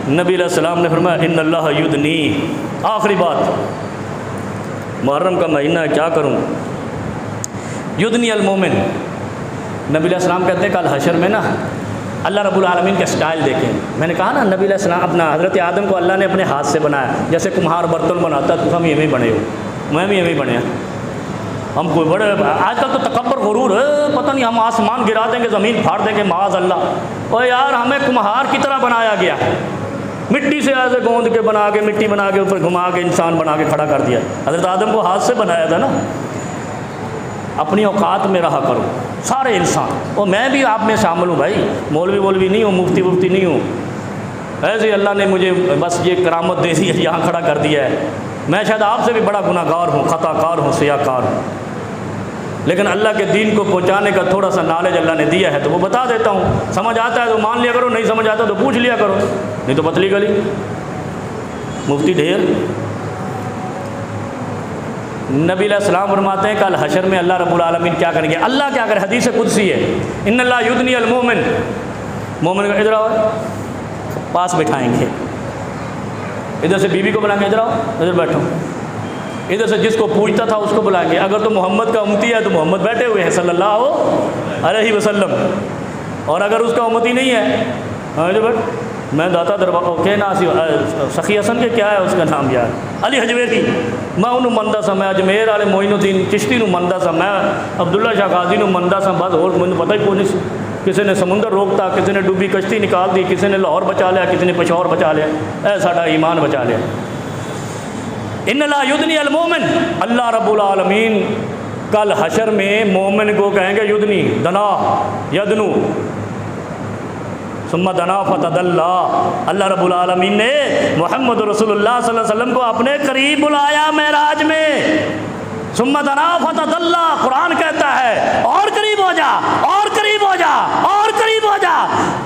نبی علیہ السلام نے فرمایا ان اللہ یدنی، آخری بات، محرم کا مہینہ ہے کیا کروں، یدنی المومن، نبی علیہ السلام کہتے ہیں کل حشر میں نا اللہ رب العالمین کے سٹائل دیکھیں. میں نے کہا نا نبی علیہ السلام اپنا حضرت آدم کو اللہ نے اپنے ہاتھ سے بنایا، جیسے کمہار برتن بناتا ہے تو ہم یہ بنے ہو، میں بھی یہ بنے. ہم کوئی بڑے آج کل تو تکبر غرور ہے، پتہ نہیں ہم آسمان گرا دیں گے زمین پھاڑ دیں گے معاذ اللہ. اور یار ہمیں کمہار کی طرح بنایا گیا، مٹی سے ایسے گوند کے بنا کے مٹی بنا کے اوپر گھما کے انسان بنا کے کھڑا کر دیا. حضرت آدم کو ہاتھ سے بنایا تھا نا. اپنی اوقات میں رہا کرو سارے انسان، اور میں بھی آپ میں شامل ہوں بھائی، مولوی نہیں ہوں، مفتی نہیں ہوں. ایسے اللہ نے مجھے بس یہ کرامت دے دی ہے، یہاں کھڑا کر دیا ہے. میں شاید آپ سے بھی بڑا گناہ گار ہوں، خطا کار ہوں، سیاہ کار ہوں، لیکن اللہ کے دین کو پہنچانے کا تھوڑا سا نالج اللہ نے دیا ہے تو وہ بتا دیتا ہوں. سمجھ آتا ہے تو مان لیا کرو، نہیں سمجھ آتا تو پوچھ لیا کرو، نہیں تو پتلی گلی مفتی ڈھیر. نبی علیہ السلام فرماتے ہیں کل حشر میں اللہ رب العالمین کیا کریں گے. اللہ کیا کرے، حدیث قدسی ہے ان اللہ یدنی المومن، مومن کا ادھر آؤ پاس بٹھائیں گے، ادھر سے بیوی کو بلائیں گے ادھر آؤ ادھر بیٹھو، ادھر سے جس کو پوچھتا تھا اس کو بلائیں گے. اگر تو محمد کا امتی ہے تو محمد بیٹھے ہوئے ہیں صلی اللہ علیہ وسلم، اور اگر اس کا امتی نہیں ہے ادھر بیٹھ. میں داتا دربار کہنا سخی حسن کے کیا ہے اس کا نام یار علی حجویری، میں انہوں مندہ سا، میں اجمیر والے معین الدین چشتی نو مندہ سا، میں عبداللہ شاہ غازی نو مندہ سا. بس اور مجھے پتہ ہی کوئی نہیں، کسی نے سمندر روکتا، کسی نے ڈوبی کشتی نکال دی، کسی نے لاہور بچا لیا، کسی نے پشاور بچا لیا، اے ساڈا ایمان بچا لیا. ان اللہ یدنی المومن، اللہ رب العالمین کل حشر میں مومن کو کہیں گے یدنی، دنا یدنو ثم دنا فتدلا. اللہ رب العالمین نے محمد رسول اللہ صلی اللہ علیہ وسلم کو اپنے قریب بلایا معراج میں. ثم دنا فتدلا، قرآن کہتا ہے اور قریب ہو جا، اور قریب ہو جا، اور قریب ہو جا.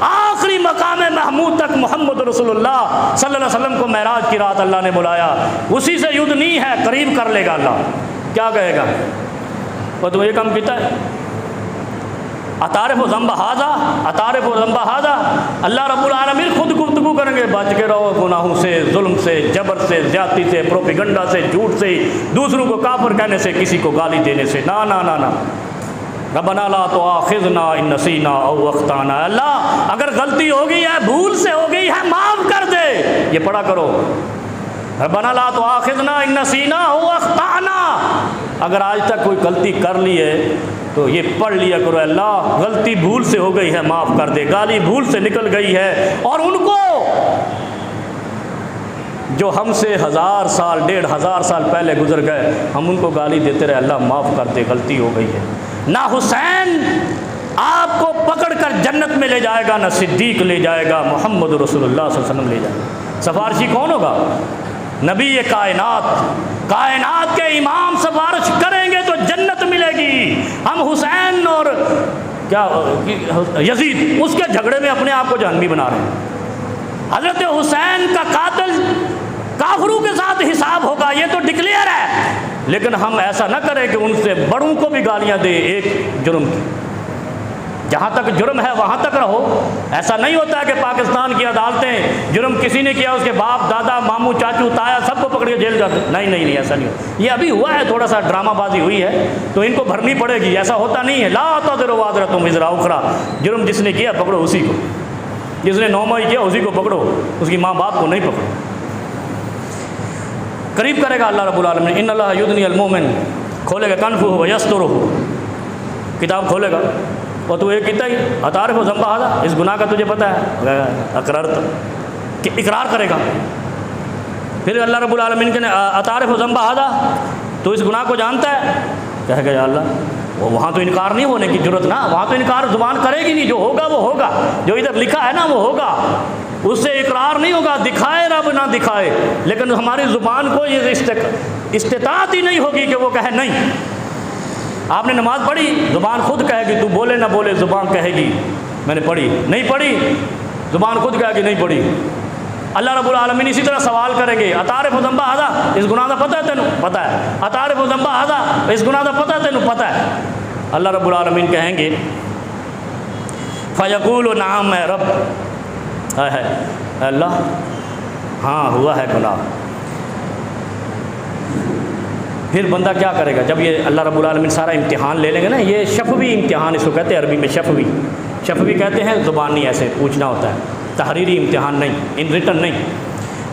آخری مقام محمود تک محمد رسول اللہ صلی اللہ علیہ وسلم کو معراج کی رات اللہ نے بلایا. اسی سے یدنی ہے، قریب کر لے گا اللہ. کیا کہے گا وہ تو یہ کام کیتا ہے، اتارف و ذنب ہاذا، اتارف و ذنب ہاذا. اللہ رب العالمین خود گفتگو کریں گے، بچ کے رہو گناہوں سے، ظلم سے، جبر سے، زیادتی سے، پروپیگنڈا سے، جھوٹ سے، دوسروں کو کافر کہنے سے، کسی کو گالی دینے سے. نا نا نا نا. ربنا لا تؤاخذنا ان نسینا او اخطانا، اللہ اگر غلطی ہو گئی ہے، بھول سے ہو گئی ہے، معاف کر دے. یہ پڑھا کرو، ربنا لا تؤاخذنا ان نسینا او اخطانا. اگر آج تک کوئی غلطی کر لی ہے تو یہ پڑھ لیا کرو، اللہ غلطی بھول سے ہو گئی ہے معاف کر دے، گالی بھول سے نکل گئی ہے، اور ان کو جو ہم سے 1000 سال 1500 سال پہلے گزر گئے ہم ان کو گالی دیتے رہے، اللہ معاف کر دے، غلطی ہو گئی ہے. نہ حسین آپ کو پکڑ کر جنت میں لے جائے گا، نہ صدیق لے جائے گا، محمد رسول اللہ صلی اللہ علیہ وسلم لے جائے گا. سفارشی کون ہوگا؟ نبی کائنات، کائنات کے امام سفارش کریں گے تو جنت ملے گی. ہم حسین اور کیا یزید اس کے جھگڑے میں اپنے آپ کو جہنمی بنا رہے ہیں. حضرت حسین کا قاتل کافروں کے ساتھ حساب ہوگا، یہ تو ڈکلیئر ہے، لیکن ہم ایسا نہ کریں کہ ان سے بڑوں کو بھی گالیاں دے ایک جرم کی. جہاں تک جرم ہے وہاں تک رہو. ایسا نہیں ہوتا کہ پاکستان کی عدالتیں جرم کسی نے کیا اس کے باپ دادا ماموں چاچو تایا سب کو پکڑ کے جیل جاتے. نہیں ایسا نہیں ہوتا. یہ ابھی ہوا ہے، تھوڑا سا ڈرامہ بازی ہوئی ہے تو ان کو بھرنی پڑے گی، ایسا ہوتا نہیں ہے. لا تزر وازرۃ وزر اخری، جرم جس نے کیا پکڑو اسی کو، جس نے نومائی کیا اسی کو پکڑو، اس کی ماں باپ کو نہیں پکڑو. قریب کرے گا اللہ رب العالمین. ان اللہ یدنی المومن، کھولے گا کنفہ ویسترہ، کتاب کھولے گا اور تو یہ کہتا ہی اتارف و ذنب ہاذا، اس گناہ کا تجھے پتہ ہے، اقررت کہ اقرار کرے گا. پھر اللہ رب العالمین کے اتارف و ذنب ہاذا، تو اس گناہ کو جانتا ہے، کہے گا یا اللہ، وہاں تو انکار نہیں ہونے کی ضرورت نا، وہاں تو انکار زبان کرے گی نہیں، جو ہوگا وہ ہوگا، جو ادھر لکھا ہے نا وہ ہوگا، اس سے اقرار نہیں ہوگا، دکھائے رب نہ دکھائے. لیکن ہماری زبان کو یہ استطاعت ہی نہیں ہوگی کہ وہ کہے نہیں. آپ نے نماز پڑھی، زبان خود کہے گی، تو بولے نہ بولے زبان کہے گی میں نے پڑھی. نہیں پڑھی، زبان خود کہے گی نہیں پڑھی. اللہ رب العالمین اسی طرح سوال کریں گے، اتارف و ذنب ہاذا، اس گناہ کا پتہ ہے تینوں؟ پتہ ہے. اتارف و ذنب ہاذا، اس گناہ کا پتہ ہے تینوں؟ پتہ ہے. اللہ رب العالمین کہیں گے فیقول نعم اے رب، ہے اللہ ہاں ہوا ہے گناہ۔ پھر بندہ کیا کرے گا جب یہ اللہ رب العالمین سارا امتحان لے لیں گے نا، یہ شفوی امتحان اس کو کہتے ہیں عربی میں، شفوی کہتے ہیں زبانی ایسے پوچھنا ہوتا ہے، تحریری امتحان نہیں، ان ریٹن نہیں،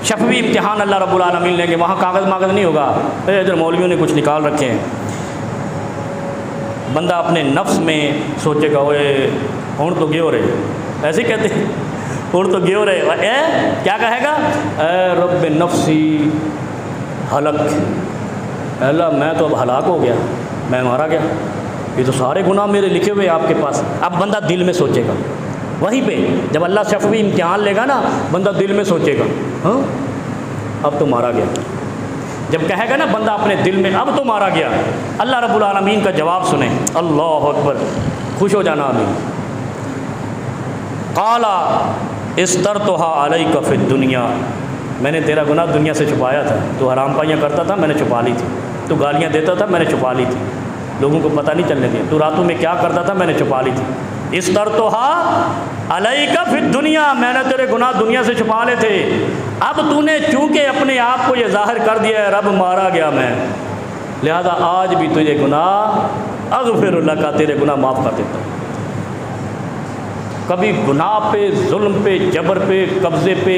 شفوی امتحان اللہ رب العالمین لیں گے، وہاں کاغذ ماغذ نہیں ہوگا ادھر مولویوں نے کچھ نکال رکھے ہیں۔ بندہ اپنے نفس میں سوچے گا اوے ہون تو گیو رہے، ایسے کہتے ہیں ہون تو گیو رہے، کیا کہے گا؟ اے رب نفسی ہلک، اللہ میں تو اب ہلاک ہو گیا، میں مارا گیا، یہ تو سارے گناہ میرے لکھے ہوئے آپ کے پاس۔ اب بندہ دل میں سوچے گا، وہیں پہ جب اللہ شفوی امتحان لے گا نا، بندہ دل میں سوچے گا ہاں اب تو مارا گیا۔ جب کہے گا نا بندہ اپنے دل میں اب تو مارا گیا، اللہ رب العالمین کا جواب سنیں، اللہ اکبر، خوش ہو جانا آمین۔ قال استرتها علیک فی الدنیا، میں نے تیرا گناہ دنیا سے چھپایا تھا، تو حرام پائیاں کرتا تھا میں نے چھپا لی تھی، تو گالیاں دیتا تھا میں نے چھپا لی تھی، لوگوں کو پتہ نہیں چلنے دیا، تو راتوں میں کیا کرتا تھا میں نے چھپا لی تھی۔ استرتها علیک فی الدنیا، میں نے تیرے گناہ دنیا سے چھپا لے تھے، اب تو نے چونکہ اپنے آپ کو یہ ظاہر کر دیا ہے رب مارا گیا میں، لہذا آج بھی تجھے گناہ اغفر لک، تیرے گناہ معاف کر دیتا ہوں۔ کبھی گناہ پہ، ظلم پہ، جبر پہ، قبضے پہ،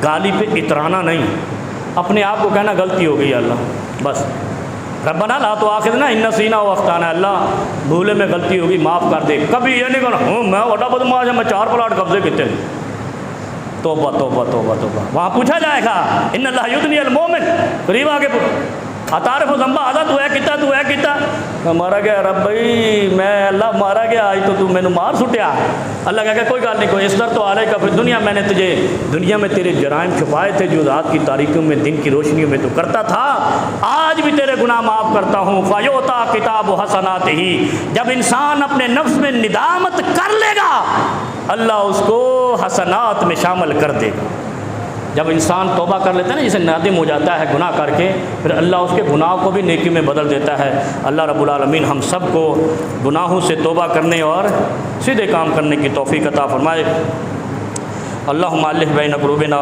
گالی پہ اترانا نہیں، اپنے آپ کو کہنا غلطی ہو گئی اللہ، بس ربنا لا تؤاخذنا ان نسینا و اخطانا، اللہ بھولے میں غلطی ہوگی معاف کر دے۔ کبھی یہ نہیں کہنا ہوں میں بڑا بدماش ہے، میں 4 پلاٹ قبضے کیتے ہیں، توبہ توبہ توبہ توبہ۔ وہاں پوچھا جائے گا ان اللہ یدنی المومن، قریب آگے اتعرف ذنبہ آدھا تو ہے کیتا مارا گیا، رب بھائی میں اللہ مارا گیا، آج تو میں نے مار سٹیا، اللہ کہے گا کوئی گل نہیں، کوئی استرتو علیک فی الدنیا، میں نے تجھے دنیا میں تیرے جرائم چھپائے تھے جو رات کی تاریکیوں میں دن کی روشنیوں میں تو کرتا تھا، آج بھی تیرے گناہ معاف کرتا ہوں۔ فیؤتی کتاب حسناتہ، جب انسان اپنے نفس میں ندامت کر لے گا اللہ اس کو حسنات میں شامل کر دے گا۔ جب انسان توبہ کر لیتا ہے نا، جسے نادم ہو جاتا ہے گناہ کر کے، پھر اللہ اس کے گناہ کو بھی نیکی میں بدل دیتا ہے۔ اللہ رب العالمین ہم سب کو گناہوں سے توبہ کرنے اور سیدھے کام کرنے کی توفیق عطا فرمائے۔ اللہم الف بین قلوبنا